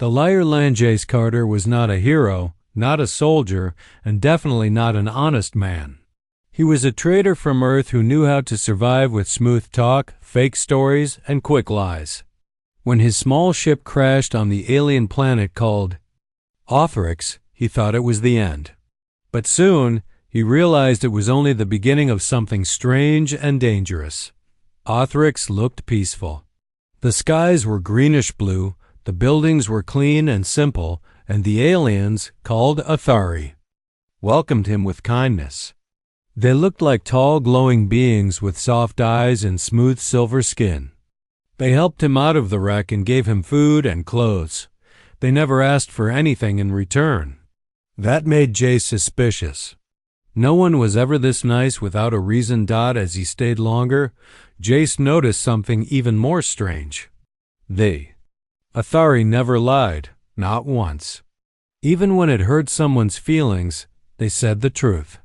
The liar Jace Carter was not a hero, not a soldier, and definitely not an honest man. He was a traitor from Earth who knew how to survive with smooth talk, fake stories, and quick lies. When his small ship crashed on the alien planet called Othrix, he thought it was the end. But soon, he realized it was only the beginning of something strange and dangerous. Othrix looked peaceful. The skies were greenish-blue, the buildings were clean and simple, and the aliens, called Athari, welcomed him with kindness. They looked like tall, glowing beings with soft eyes and smooth silver skin. They helped him out of the wreck and gave him food and clothes. They never asked for anything in return. That made Jace suspicious. No one was ever this nice without a reason. As he stayed longer, Jace noticed something even more strange. Athari never lied, not once. Even when it hurt someone's feelings, they said the truth.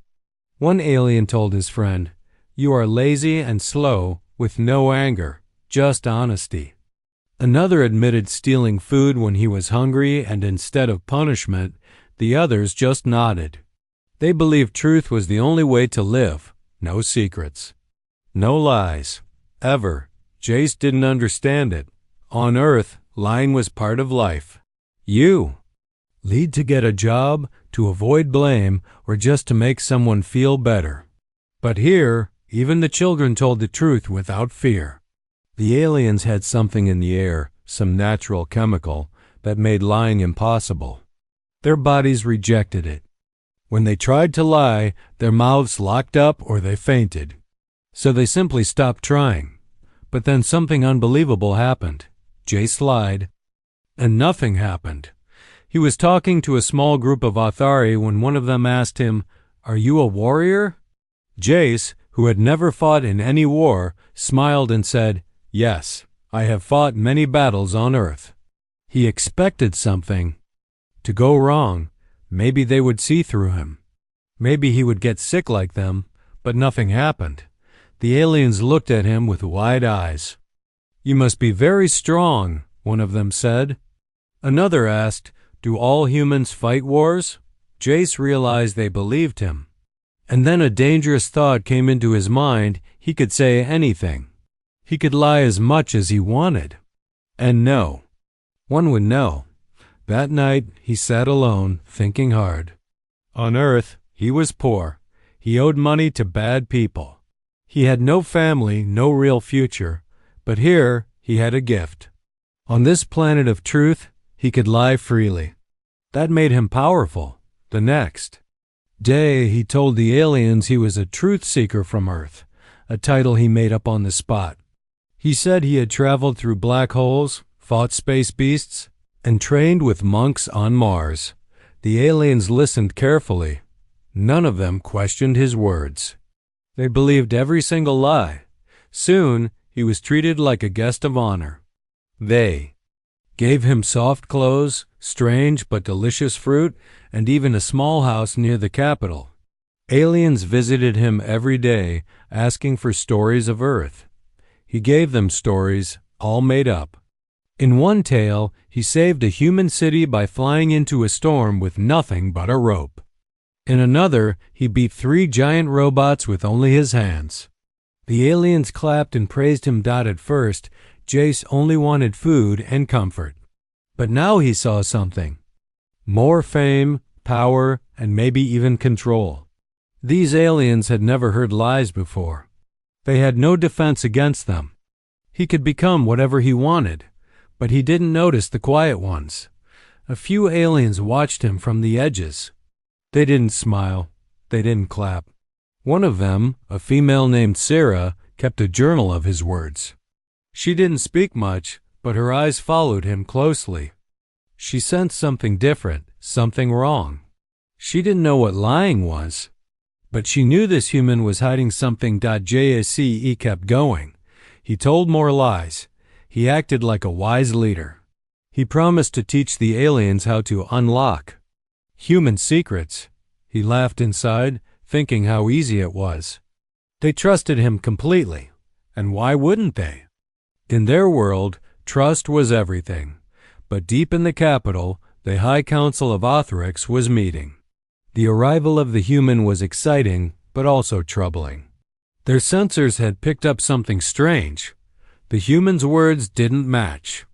One alien told his friend, "You are lazy and slow, with no anger, just honesty." Another admitted stealing food when he was hungry, and instead of punishment, the others just nodded. They believed truth was the only way to live, no secrets. No lies. Ever. Jace didn't understand it. On Earth, lying was part of life. You lead to get a job, to avoid blame, or just to make someone feel better. But here, even the children told the truth without fear. The aliens had something in the air, some natural chemical, that made lying impossible. Their bodies rejected it. When they tried to lie, their mouths locked up or they fainted. So they simply stopped trying. But then something unbelievable happened. Jace lied, and nothing happened. He was talking to a small group of Athari when one of them asked him, "Are you a warrior?" Jace, who had never fought in any war, smiled and said, "Yes, I have fought many battles on Earth." He expected something to go wrong. Maybe they would see through him. Maybe he would get sick like them, but nothing happened. The aliens looked at him with wide eyes. "You must be very strong," one of them said. Another asked, "Do all humans fight wars?" Jace realized they believed him. And then a dangerous thought came into his mind. He could say anything. He could lie as much as he wanted. And no one would know. That night, he sat alone, thinking hard. On Earth, he was poor. He owed money to bad people. He had no family, no real future. But here, he had a gift. On this planet of truth, he could lie freely. That made him powerful. The next day, he told the aliens he was a truth seeker from Earth, a title he made up on the spot. He said he had traveled through black holes, fought space beasts, and trained with monks on Mars. The aliens listened carefully. None of them questioned his words. They believed every single lie. Soon, he was treated like a guest of honor. They gave him soft clothes, strange but delicious fruit, and even a small house near the capital. Aliens visited him every day, asking for stories of Earth. He gave them stories, all made up. In one tale, he saved a human city by flying into a storm with nothing but a rope. In another, he beat 3 giant robots with only his hands. The aliens clapped and praised him. At first, Jace only wanted food and comfort. But now he saw something. More fame, power, and maybe even control. These aliens had never heard lies before. They had no defense against them. He could become whatever he wanted. But he didn't notice the quiet ones. A few aliens watched him from the edges. They didn't smile. They didn't clap. One of them, a female named Sarah, kept a journal of his words. She didn't speak much, but her eyes followed him closely. She sensed something different, something wrong. She didn't know what lying was, but she knew this human was hiding something. Jace kept going. He told more lies. He acted like a wise leader. He promised to teach the aliens how to unlock human secrets. He laughed inside, thinking how easy it was. They trusted him completely, and why wouldn't they? In their world, trust was everything. But deep in the capital, the High Council of Othrix was meeting. The arrival of the human was exciting, but also troubling. Their sensors had picked up something strange. The human's words didn't match.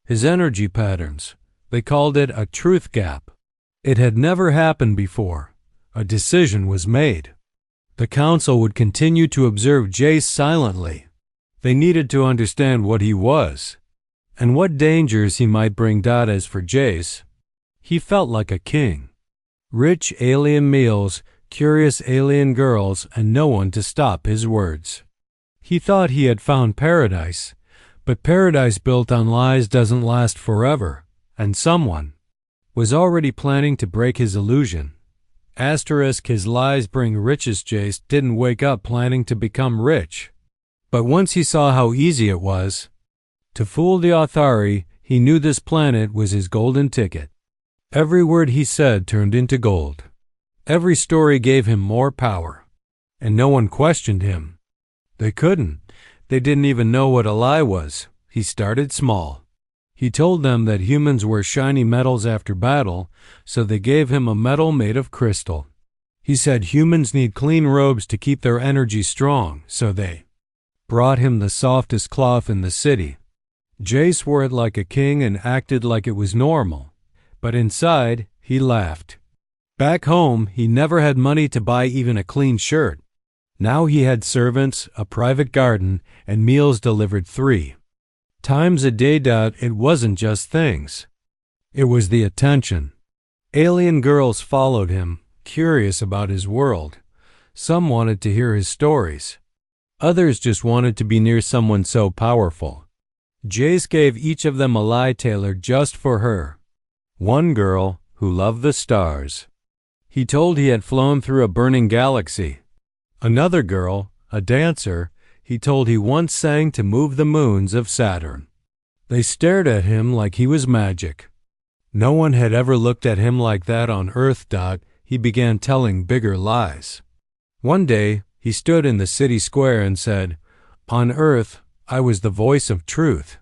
His energy patterns, they called it a truth gap. It had never happened before. A decision was made. The council would continue to observe Jace silently. They needed to understand what he was, and what dangers he might bring. As for Jace, he felt like a king. Rich alien meals, curious alien girls, and no one to stop his words. He thought he had found paradise, but paradise built on lies doesn't last forever, and someone was already planning to break his illusion. His lies bring riches. Jace didn't wake up planning to become rich. But once he saw how easy it was to fool the Othari, he knew this planet was his golden ticket. Every word he said turned into gold. Every story gave him more power. And no one questioned him. They couldn't. They didn't even know what a lie was. He started small. He told them that humans wear shiny metals after battle, so they gave him a medal made of crystal. He said humans need clean robes to keep their energy strong, so they brought him the softest cloth in the city. Jace wore it like a king and acted like it was normal. But inside, he laughed. Back home, he never had money to buy even a clean shirt. Now he had servants, a private garden, and meals delivered 3 times a day. It wasn't just things. It was the attention. Alien girls followed him, curious about his world. Some wanted to hear his stories. Others just wanted to be near someone so powerful. Jace gave each of them a lie tailored just for her. One girl who loved the stars. He told he had flown through a burning galaxy. Another girl, a dancer, he told he once sang to move the moons of Saturn. They stared at him like he was magic. No one had ever looked at him like that on Earth. He began telling bigger lies. One day, he stood in the city square and said, "On Earth, I was the voice of truth."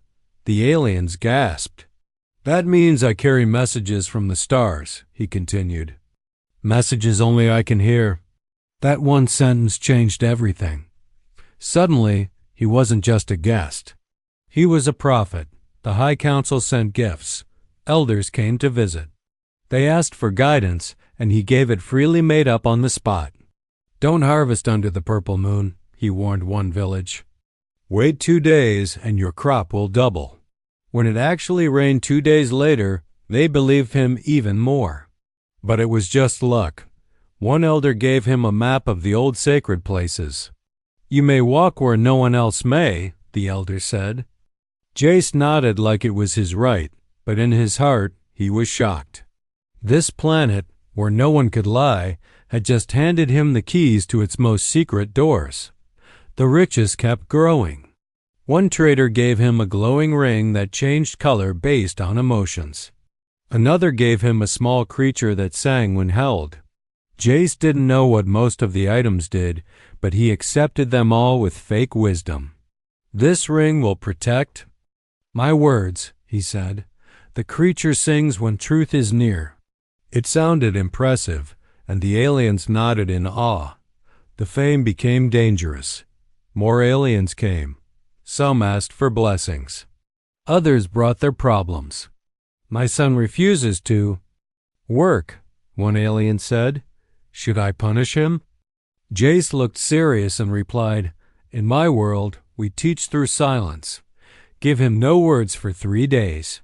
The aliens gasped. "That means I carry messages from the stars," he continued. "Messages only I can hear." That one sentence changed everything. Suddenly, he wasn't just a guest. He was a prophet. The High Council sent gifts. Elders came to visit. They asked for guidance, and he gave it freely, made up on the spot. "Don't harvest under the purple moon," he warned one village. "Wait 2 days, and your crop will double." When it actually rained 2 days later, they believed him even more. But it was just luck. One elder gave him a map of the old sacred places. "You may walk where no one else may," the elder said. Jace nodded like it was his right, but in his heart he was shocked. This planet, where no one could lie, had just handed him the keys to its most secret doors. The riches kept growing. One trader gave him a glowing ring that changed color based on emotions. Another gave him a small creature that sang when held. Jace didn't know what most of the items did, but he accepted them all with fake wisdom. "This ring will protect my words," he said. "The creature sings when truth is near." It sounded impressive, and the aliens nodded in awe. The fame became dangerous. More aliens came. Some asked for blessings. Others brought their problems. "My son refuses to work," one alien said. "Should I punish him?" Jace looked serious and replied, "In my world, we teach through silence. Give him no words for 3 days."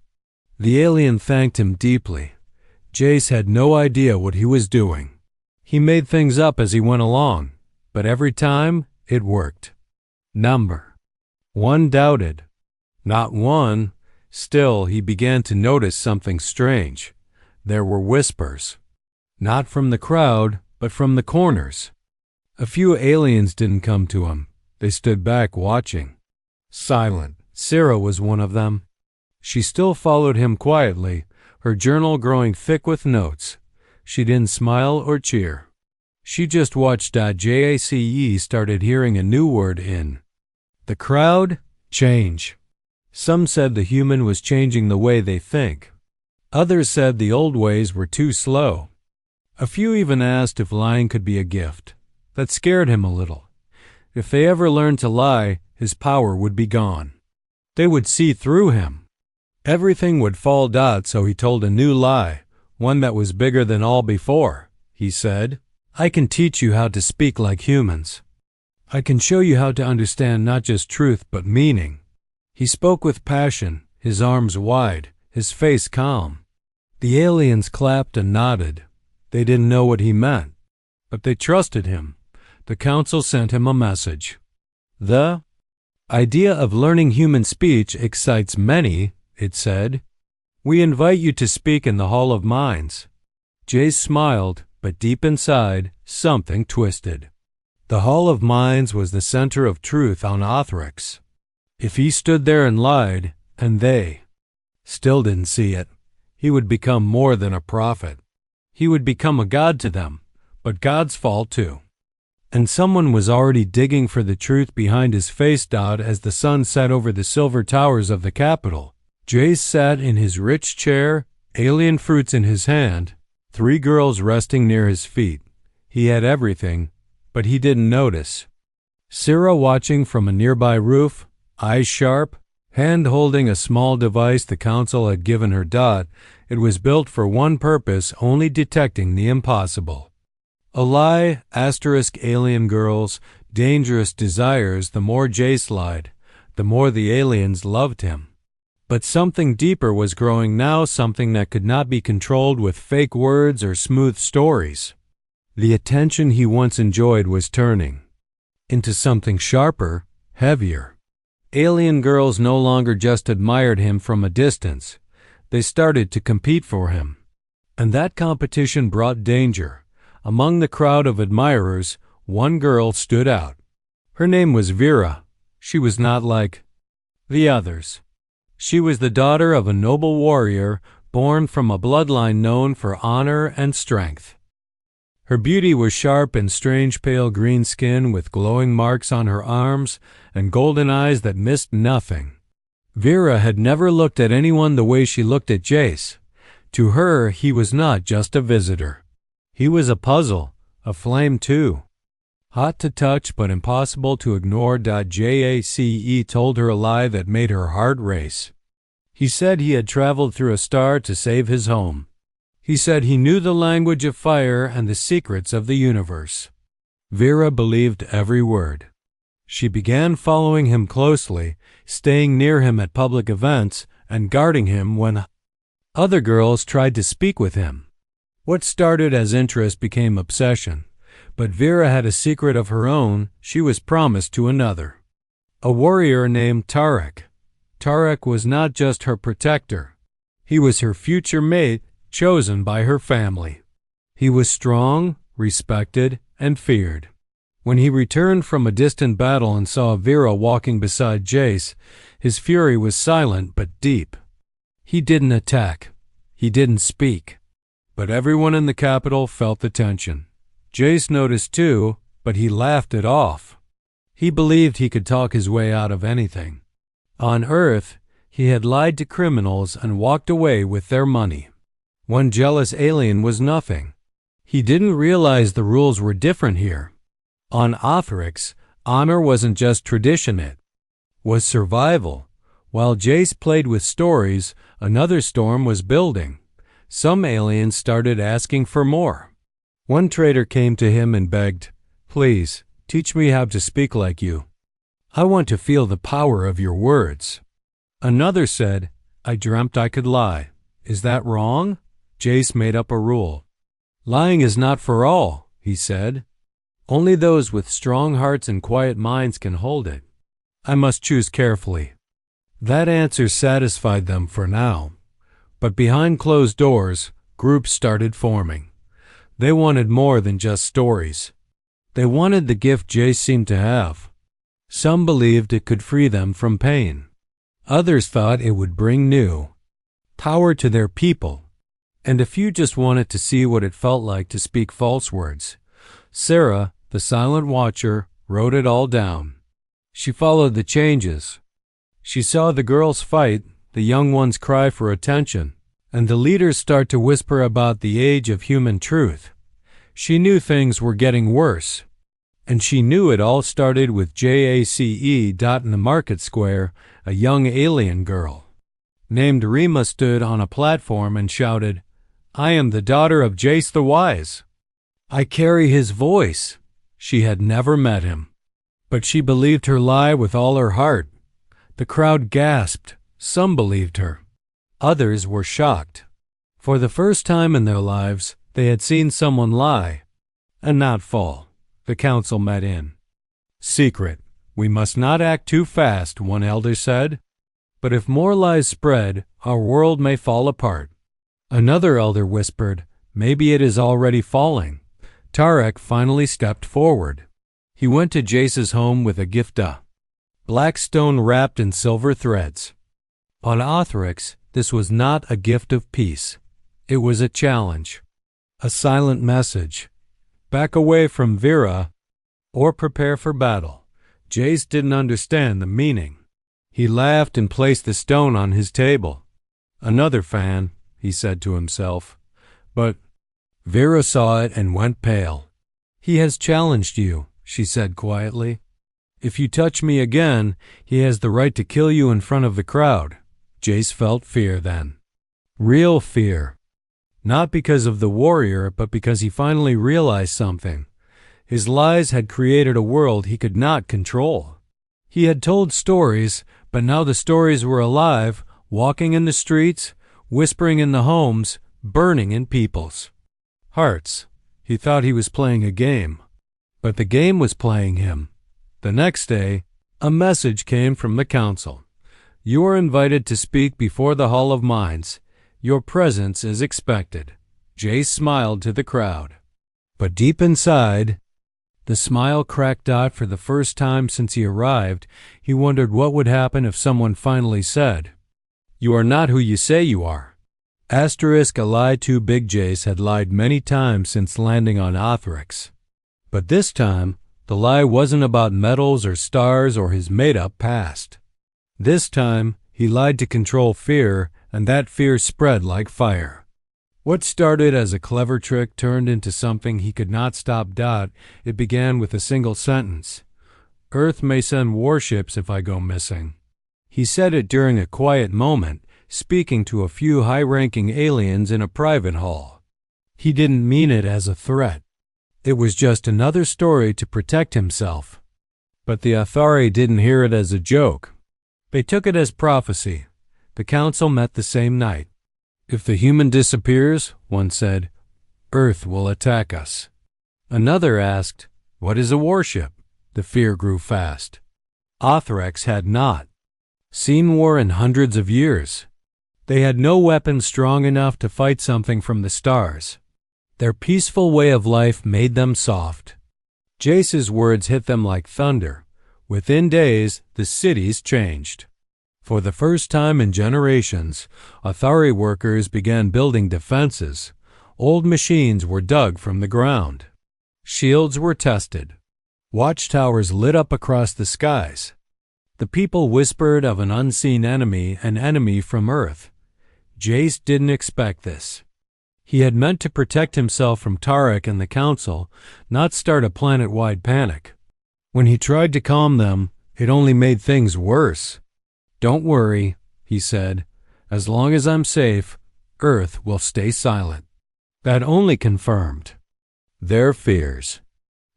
The alien thanked him deeply. Jace had no idea what he was doing. He made things up as he went along, but every time it worked. Number 1 doubted. Not one. Still, he began to notice something strange. There were whispers. Not from the crowd, but from the corners. A few aliens didn't come to him. They stood back watching. Silent. Sarah was one of them. She still followed him quietly, her journal growing thick with notes. She didn't smile or cheer. She just watched. Jace started hearing a new word in the crowd: change. Some said the human was changing the way they think. Others said the old ways were too slow. A few even asked if lying could be a gift. That scared him a little. If they ever learned to lie, his power would be gone. They would see through him. Everything would fall dot, so he told a new lie, one that was bigger than all before. He said, "I can teach you how to speak like humans. I can show you how to understand not just truth but meaning." He spoke with passion, his arms wide, his face calm. The aliens clapped and nodded. They didn't know what he meant, but they trusted him. The council sent him a message. The idea of learning human speech excites many, it said. We invite you to speak in the Hall of Minds. Jace smiled, but deep inside, something twisted. The Hall of Minds was the center of truth on Othrix. If he stood there and lied, and they still didn't see it, he would become more than a prophet. He would become a god to them, but gods fall too. And someone was already digging for the truth behind his face dot as the sun set over the silver towers of the capital. Jace sat in his rich chair, alien fruits in his hand, 3 girls resting near his feet. He had everything, but he didn't notice. Sarah watching from a nearby roof, eyes sharp, hand holding a small device the council had given her dot. It was built for one purpose, only detecting the impossible. A lie, alien girls, dangerous desires. The more Jace lied, the more the aliens loved him. But something deeper was growing now, something that could not be controlled with fake words or smooth stories. The attention he once enjoyed was turning into something sharper, heavier. Alien girls no longer just admired him from a distance. They started to compete for him. And that competition brought danger. Among the crowd of admirers, one girl stood out. Her name was Vera. She was not like the others. She was the daughter of a noble warrior, born from a bloodline known for honor and strength. Her beauty was sharp and strange pale green skin with glowing marks on her arms and golden eyes that missed nothing. Vera had never looked at anyone the way she looked at Jace. To her, he was not just a visitor. He was a puzzle, a flame too. Hot to touch but impossible to ignore. Jace told her a lie that made her heart race. He said he had traveled through a star to save his home. He said he knew the language of fire and the secrets of the universe. Vera believed every word. She began following him closely, staying near him at public events, and guarding him when other girls tried to speak with him. What started as interest became obsession. But Vera had a secret of her own she was promised to another. A warrior named Tarek. Tarek was not just her protector. He was her future mate, chosen by her family. He was strong, respected, and feared. When he returned from a distant battle and saw Vera walking beside Jace, his fury was silent but deep. He didn't attack. He didn't speak. But everyone in the capital felt the tension. Jace noticed too, but he laughed it off. He believed he could talk his way out of anything. On Earth, he had lied to criminals and walked away with their money. One jealous alien was nothing. He didn't realize the rules were different here. On Othrix, honor wasn't just tradition, it was survival. While Jace played with stories, another storm was building. Some aliens started asking for more. One traitor came to him and begged, "Please, teach me how to speak like you. I want to feel the power of your words." Another said, "I dreamt I could lie. Is that wrong?" Jace made up a rule. "Lying is not for all," he said. "Only those with strong hearts and quiet minds can hold it. I must choose carefully." That answer satisfied them for now. But behind closed doors, groups started forming. They wanted more than just stories. They wanted the gift Jace seemed to have. Some believed it could free them from pain. Others thought it would bring new power to their people. And a few just wanted to see what it felt like to speak false words. Sarah, the silent watcher, wrote it all down. She followed the changes. She saw the girls fight, the young ones cry for attention, and the leaders start to whisper about the age of human truth. She knew things were getting worse. And she knew it all started with Jace. In the market square, a young alien girl named Rima stood on a platform and shouted, "I am the daughter of Jace the Wise. I carry his voice." She had never met him, but she believed her lie with all her heart. The crowd gasped. Some believed her. Others were shocked. For the first time in their lives, they had seen someone lie and not fall. The council met in secret. "We must not act too fast," one elder said. "But if more lies spread, our world may fall apart." Another elder whispered, "Maybe it is already falling." Tarek finally stepped forward. He went to Jace's home with a gift, a black stone wrapped in silver threads. On Othrix, this was not a gift of peace. It was a challenge, a silent message. Back away from Vera, or prepare for battle. Jace didn't understand the meaning. He laughed and placed the stone on his table. "Another fan," he said to himself. But Vera saw it and went pale. "He has challenged you," she said quietly. "If you touch me again, he has the right to kill you in front of the crowd." Jace felt fear then. Real fear. Not because of the warrior, but because he finally realized something. His lies had created a world he could not control. He had told stories, but now the stories were alive, walking in the streets, whispering in the homes, burning in people's hearts. He thought he was playing a game, but the game was playing him. The next day, a message came from the council. "You are invited to speak before the Hall of Minds. Your presence is expected." Jace smiled to the crowd. But deep inside, the smile cracked out. For the first time since he arrived, he wondered what would happen if someone finally said, "You are not who you say you are." Asterisk, a lie too big. Jace had lied many times since landing on Othrix. But this time, the lie wasn't about medals or stars or his made-up past. This time, he lied to control fear, and that fear spread like fire. What started as a clever trick turned into something he could not stop. It began with a single sentence. "Earth may send warships if I go missing." He said it during a quiet moment, speaking to a few high-ranking aliens in a private hall. He didn't mean it as a threat. It was just another story to protect himself. But the Athari didn't hear it as a joke. They took it as prophecy. The council met the same night. "If the human disappears," one said, "Earth will attack us." Another asked, "What is a warship?" The fear grew fast. Othrix had not seen war in hundreds of years. They had no weapons strong enough to fight something from the stars. Their peaceful way of life made them soft. Jace's words hit them like thunder. Within days, the cities changed. For the first time in generations, Athari workers began building defenses. Old machines were dug from the ground. Shields were tested. Watchtowers lit up across the skies. The people whispered of an unseen enemy, an enemy from Earth. Jace didn't expect this. He had meant to protect himself from Tarek and the council, not start a planet-wide panic. When he tried to calm them, it only made things worse. "Don't worry," he said. "As long as I'm safe, Earth will stay silent." That only confirmed their fears.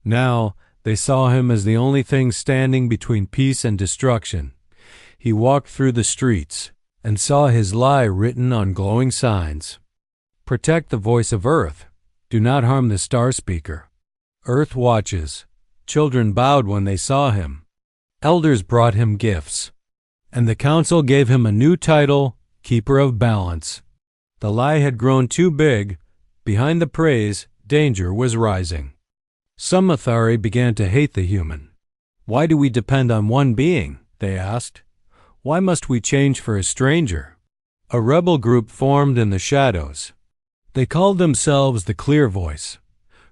Now, they saw him as the only thing standing between peace and destruction. He walked through the streets and saw his lie written on glowing signs. "Protect the voice of Earth. Do not harm the star speaker. Earth watches." Children bowed when they saw him. Elders brought him gifts. And the council gave him a new title, Keeper of Balance. The lie had grown too big. Behind the praise, danger was rising. Some Athari began to hate the human. "Why do we depend on one being?" they asked. "Why must we change for a stranger?" A rebel group formed in the shadows. They called themselves the Clear Voice.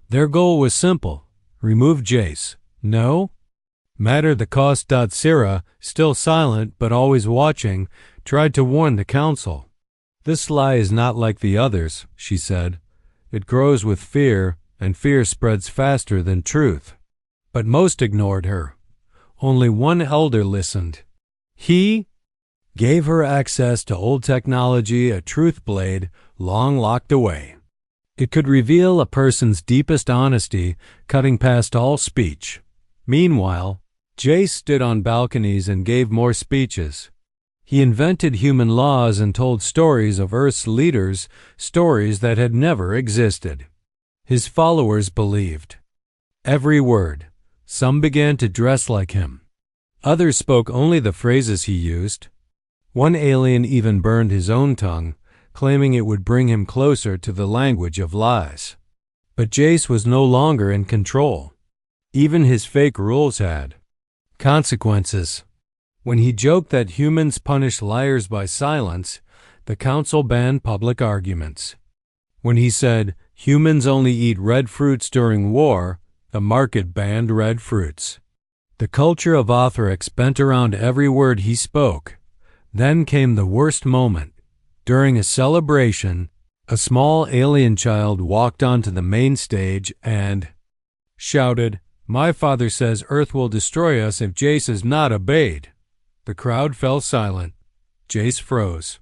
Their goal was simple: remove Jace. No, Matter the cost. Sarah, still silent but always watching, tried to warn the council. This lie is not like the others, she said. It grows with fear, and fear spreads faster than truth. But most ignored her. Only one elder listened. He gave her access to old technology, a truth blade long locked away. It could reveal a person's deepest honesty, cutting past all speech. Meanwhile, Jace stood on balconies and gave more speeches. He invented human laws and told stories of Earth's leaders, stories that had never existed. His followers believed every word. Some began to dress like him. Others spoke only the phrases he used. One alien even burned his own tongue, claiming it would bring him closer to the language of lies. But Jace was no longer in control. Even his fake rules had consequences. When he joked that humans punish liars by silence, the council banned public arguments. When he said humans only eat red fruits during war, the market banned red fruits. The culture of Othrix bent around every word he spoke. Then came the worst moment. During a celebration, a small alien child walked onto the main stage and shouted, "My father says Earth will destroy us if Jace is not obeyed." The crowd fell silent. Jace froze.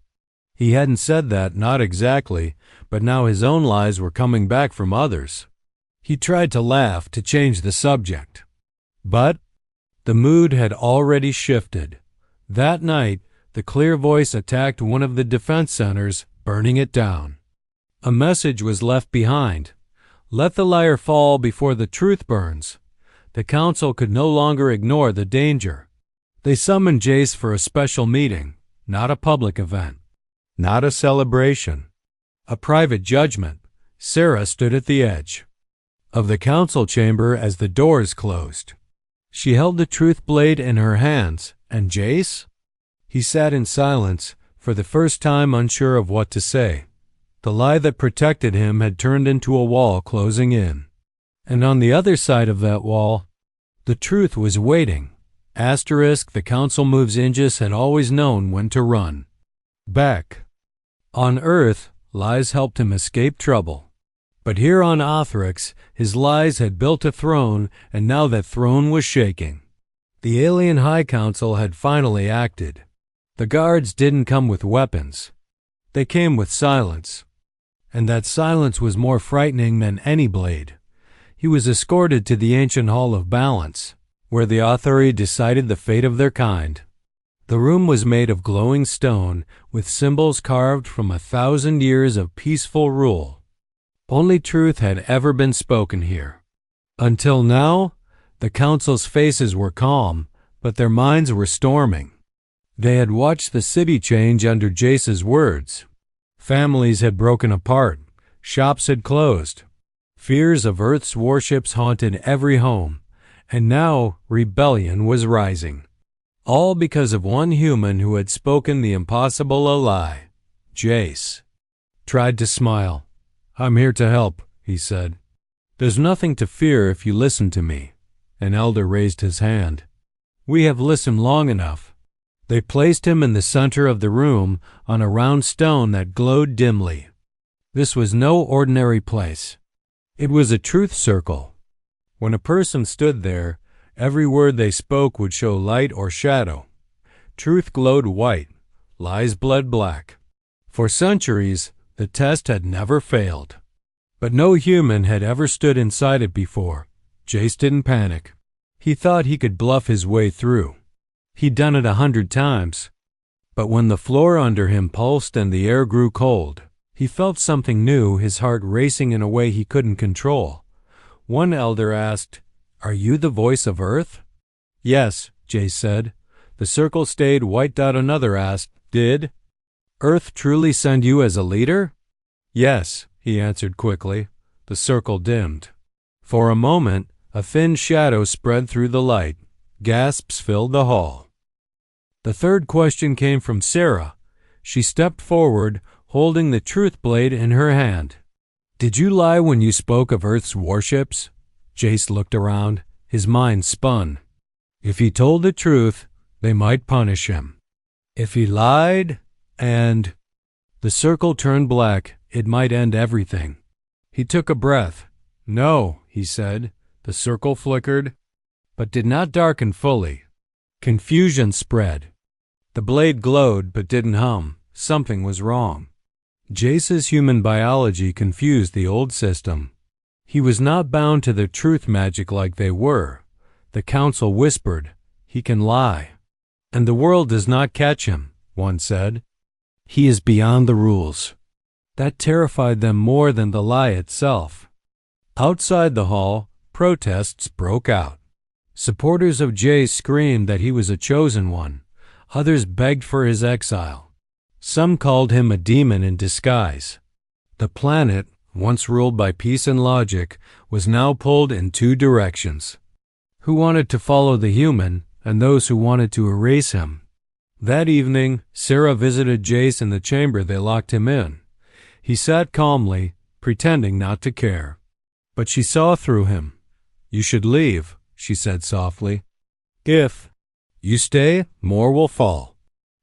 He hadn't said that, not exactly, but now his own lies were coming back from others. He tried to laugh, to change the subject. But the mood had already shifted. That night, the clear voice attacked one of the defense centers, burning it down. A message was left behind. Let the liar fall before the truth burns. The council could no longer ignore the danger. They summoned Jace for a special meeting, not a public event, not a celebration, a private judgment. Sarah stood at the edge of the council chamber as the doors closed. She held the truth blade in her hands, and Jace? He sat in silence, for the first time unsure of what to say. The lie that protected him had turned into a wall closing in. And on the other side of that wall, the truth was waiting. Asterisk, the council moves Ingis had always known when to run. Back on Earth, lies helped him escape trouble. But here on Othrix, his lies had built a throne, and now that throne was shaking. The alien High Council had finally acted. The guards didn't come with weapons. They came with silence. And that silence was more frightening than any blade. He was escorted to the ancient Hall of Balance, where the authority decided the fate of their kind. The room was made of glowing stone, with symbols carved from 1,000 years of peaceful rule. Only truth had ever been spoken here. Until now, the council's faces were calm, but their minds were storming. They had watched the city change under Jace's words. Families had broken apart. Shops had closed. Fears of Earth's warships haunted every home. And now rebellion was rising. All because of one human who had spoken the impossible a lie. Jace tried to smile. "I'm here to help," he said. "There's nothing to fear if you listen to me." An elder raised his hand. "We have listened long enough." They placed him in the center of the room on a round stone that glowed dimly. This was no ordinary place. It was a truth circle. When a person stood there, every word they spoke would show light or shadow. Truth glowed white, lies bled black. For centuries, the test had never failed. But no human had ever stood inside it before. Jace didn't panic. He thought he could bluff his way through. He'd done it 100 times. But when the floor under him pulsed and the air grew cold, he felt something new, his heart racing in a way he couldn't control. One elder asked, "Are you the voice of Earth?" "Yes," Jace said. The circle stayed white. Another asked, "Did Earth truly send you as a leader?" "Yes," he answered quickly. The circle dimmed. For a moment, a thin shadow spread through the light. Gasps filled the hall. The third question came from Sarah. She stepped forward, holding the truth blade in her hand. "Did you lie when you spoke of Earth's warships?" Jace looked around. His mind spun. If he told the truth, they might punish him. If he lied, and the circle turned black, it might end everything. He took a breath. No, he said. The circle flickered, but did not darken fully. Confusion spread. The blade glowed but didn't hum. Something was wrong. Jace's human biology confused the old system. He was not bound to the truth magic like they were. The council whispered, "He can lie. And the world does not catch him," one said. "He is beyond the rules." That terrified them more than the lie itself. Outside the hall, protests broke out. Supporters of Jace screamed that he was a chosen one. Others begged for his exile. Some called him a demon in disguise. The planet, once ruled by peace and logic, was now pulled in two directions. Who wanted to follow the human, and those who wanted to erase him. That evening, Sarah visited Jace in the chamber they locked him in. He sat calmly, pretending not to care. But she saw through him. "You should leave," she said softly. "If you stay, more will fall."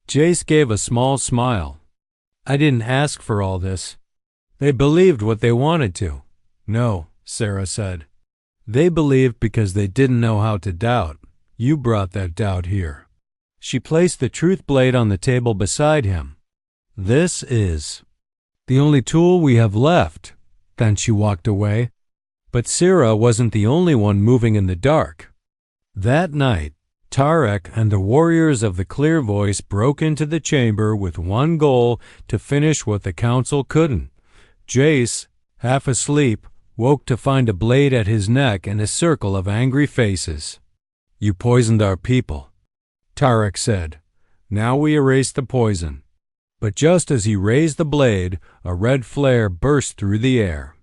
Jace gave a small smile. "I didn't ask for all this." "They believed what they wanted to." "No," Sarah said. "They believed because they didn't know how to doubt. You brought that doubt here." She placed the truth blade on the table beside him. "This is the only tool we have left." Then she walked away. But Sarah wasn't the only one moving in the dark. That night, Tarek and the warriors of the clear voice broke into the chamber with one goal: to finish what the council couldn't. Jace, half asleep, woke to find a blade at his neck and a circle of angry faces. "You poisoned our people," Tarek said. "Now we erase the poison." But just as he raised the blade, a red flare burst through the air.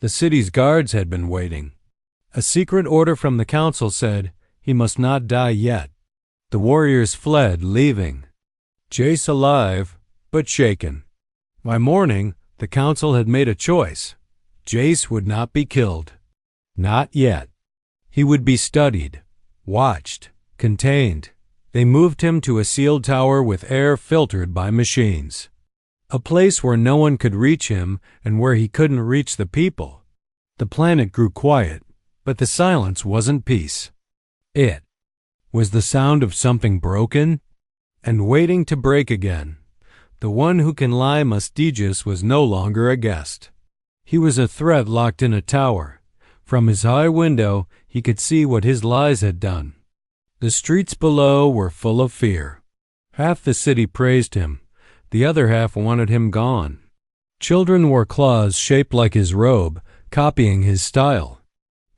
The city's guards had been waiting. A secret order from the council said he must not die yet. The warriors fled, leaving Jace alive, but shaken. By morning, the council had made a choice. Jace would not be killed. Not yet. He would be studied, watched, contained. They moved him to a sealed tower with air filtered by machines. A place where no one could reach him and where he couldn't reach the people. The planet grew quiet, but the silence wasn't peace. It was the sound of something broken and waiting to break again. The one who can lie, Mustaegis, was no longer a guest. He was a threat locked in a tower. From his high window, he could see what his lies had done. The streets below were full of fear. Half the city praised him. The other half wanted him gone. Children wore claws shaped like his robe, copying his style.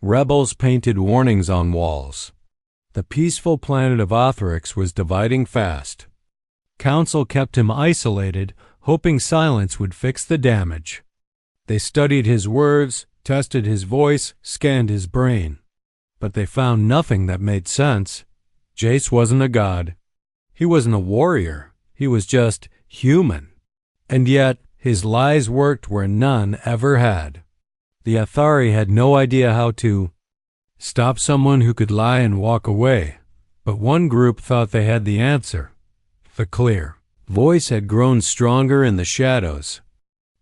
Rebels painted warnings on walls. The peaceful planet of Othrix was dividing fast. Council kept him isolated, hoping silence would fix the damage. They studied his words, tested his voice, scanned his brain. But they found nothing that made sense. Jace wasn't a god. He wasn't a warrior. He was just human. And yet, his lies worked where none ever had. The Athari had no idea how to stop someone who could lie and walk away. But one group thought they had the answer. The clear voice had grown stronger in the shadows.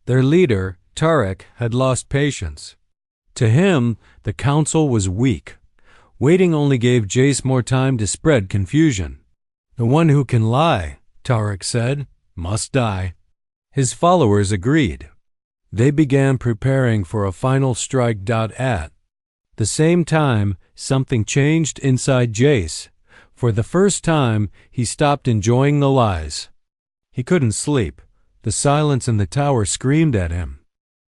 Their leader, Tarek, had lost patience. To him, the council was weak. Waiting only gave Jace more time to spread confusion. "The one who can lie," Tarek said, "must die." His followers agreed. They began preparing for a final strike. At the same time, something changed inside Jace. For the first time, he stopped enjoying the lies. He couldn't sleep. The silence in the tower screamed at him.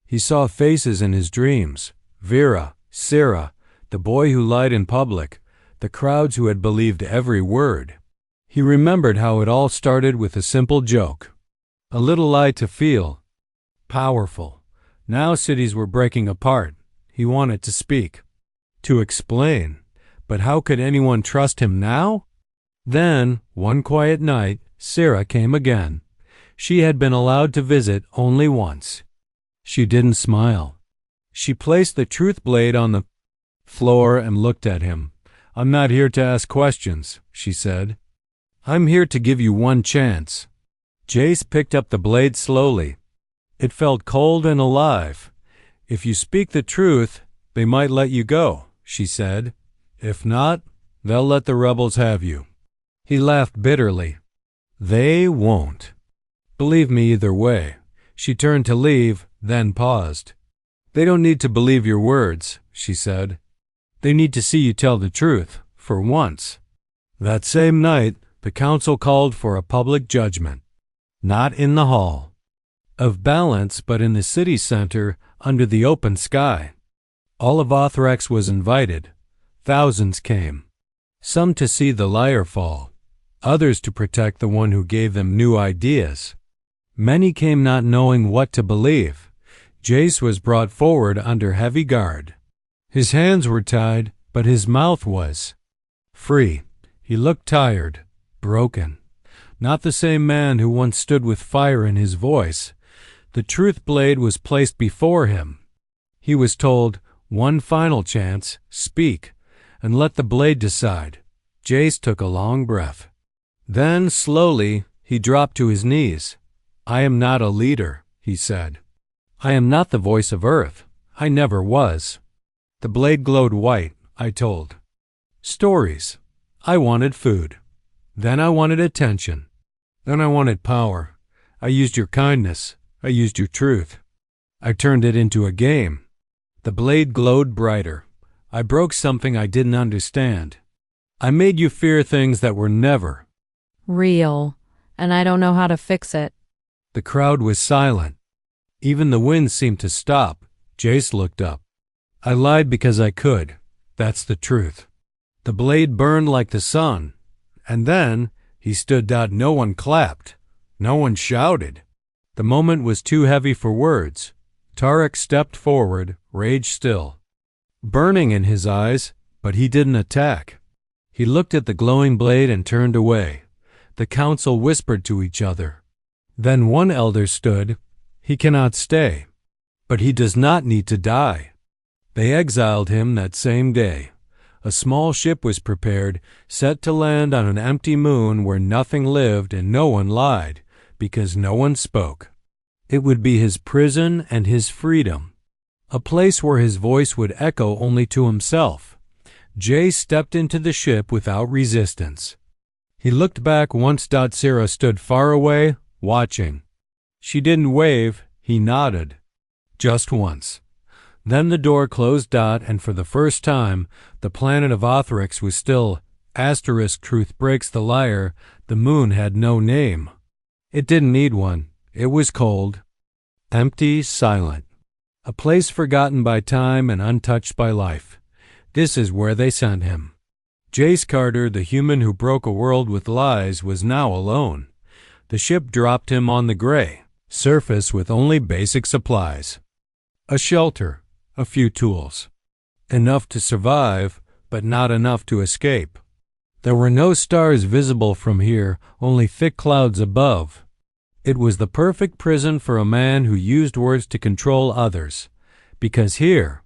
He saw faces in his dreams. Vera, Sarah, the boy who lied in public, the crowds who had believed every word. He remembered how it all started with a simple joke. A little lie to feel powerful. Now cities were breaking apart. He wanted to speak, to explain. But how could anyone trust him now? Then, one quiet night, Sarah came again. She had been allowed to visit only once. She didn't smile. She placed the truth blade on the floor and looked at him. I'm not here to ask questions, she said. I'm here to give you one chance. Jace picked up the blade slowly. It felt cold and alive. If you speak the truth, they might let you go, she said. If not, they'll let the rebels have you. He laughed bitterly. They won't. Believe me either way. She turned to leave, then paused. They don't need to believe your words, she said. They need to see you tell the truth, for once. That same night, the council called for a public judgment. Not in the hall of balance, but in the city center under the open sky. All of Othrex was invited. Thousands came. Some to see the liar fall, others to protect the one who gave them new ideas. Many came not knowing what to believe. Jace was brought forward under heavy guard. His hands were tied, but his mouth was free. He looked tired, broken. Not the same man who once stood with fire in his voice. The truth blade was placed before him. He was told, one final chance, speak, and let the blade decide. Jace took a long breath. Then, slowly, he dropped to his knees. I am not a leader, he said. I am not the voice of Earth. I never was. The blade glowed white, I told. Stories. I wanted food. Then I wanted attention. Then I wanted power. I used your kindness. I used your truth. I turned it into a game. The blade glowed brighter. I broke something I didn't understand. I made you fear things that were never real, and I don't know how to fix it. The crowd was silent. Even the wind seemed to stop. Jace looked up. I lied because I could. That's the truth. The blade burned like the sun. And then he stood out. No one clapped. No one shouted. The moment was too heavy for words. Tarek stepped forward, rage still. Burning in his eyes, but he didn't attack. He looked at the glowing blade and turned away. The council whispered to each other. Then one elder stood. He cannot stay, but he does not need to die. They exiled him that same day. A small ship was prepared, set to land on an empty moon where nothing lived and no one lied, because no one spoke. It would be his prison and his freedom, a place where his voice would echo only to himself. Jay stepped into the ship without resistance. He looked back once. Sarah stood far away, watching. She didn't wave, he nodded. Just once. Then the door closed. And for the first time, the planet of Othrex was still. Truth breaks the liar. The moon had no name. It didn't need one. It was cold, empty, silent. A place forgotten by time and untouched by life. This is where they sent him. Jace Carter, the human who broke a world with lies, was now alone. The ship dropped him on the gray surface with only basic supplies. A shelter, a few tools. Enough to survive, but not enough to escape. There were no stars visible from here, only thick clouds above. It was the perfect prison for a man who used words to control others, because here,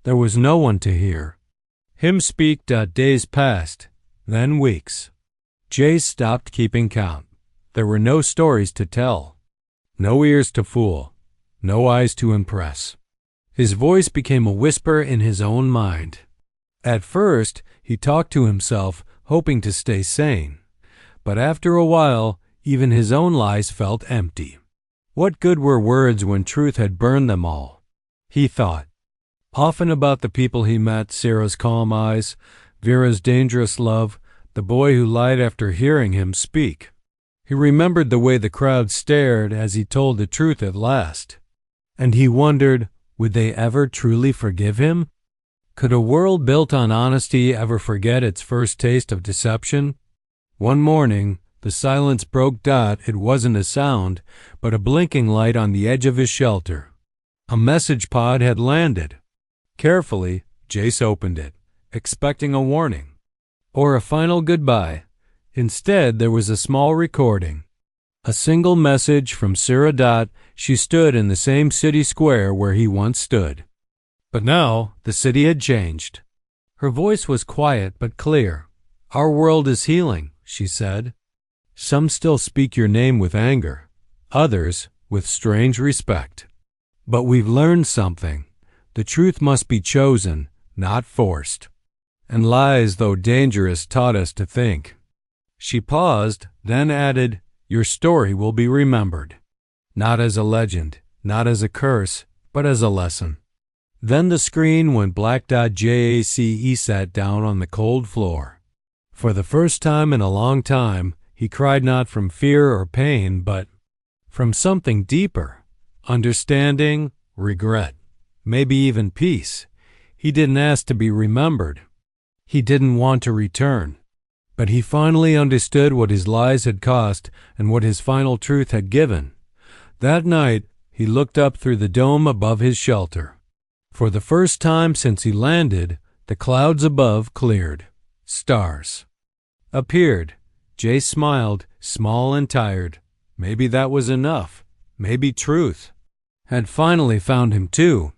there was no one to hear. Him speak. Days passed, then weeks. Jace stopped keeping count. There were no stories to tell, no ears to fool, no eyes to impress. His voice became a whisper in his own mind. At first, he talked to himself, hoping to stay sane. But after a while, even his own lies felt empty. What good were words when truth had burned them all? He thought. Often about the people he met, Sarah's calm eyes, Vera's dangerous love, the boy who lied after hearing him speak. He remembered the way the crowd stared as he told the truth at last. And he wondered, would they ever truly forgive him? Could a world built on honesty ever forget its first taste of deception? One morning, the silence broke. It wasn't a sound, but a blinking light on the edge of his shelter. A message pod had landed. Carefully, Jace opened it, expecting a warning or a final goodbye. Instead, there was a small recording. A single message from Sarah. She stood in the same city square where he once stood. But now, the city had changed. Her voice was quiet but clear. "Our world is healing," she said. "Some still speak your name with anger, others with strange respect. But we've learned something. The truth must be chosen, not forced. And lies, though dangerous, taught us to think." She paused, then added, "Your story will be remembered. Not as a legend, not as a curse, but as a lesson." Then the screen went black. Jace sat down on the cold floor. For the first time in a long time, he cried not from fear or pain, but from something deeper. Understanding, regret, maybe even peace. He didn't ask to be remembered. He didn't want to return. But he finally understood what his lies had cost and what his final truth had given. That night, he looked up through the dome above his shelter. For the first time since he landed, the clouds above cleared. Stars appeared. Jay smiled, small and tired. Maybe that was enough. Maybe truth had finally found him too.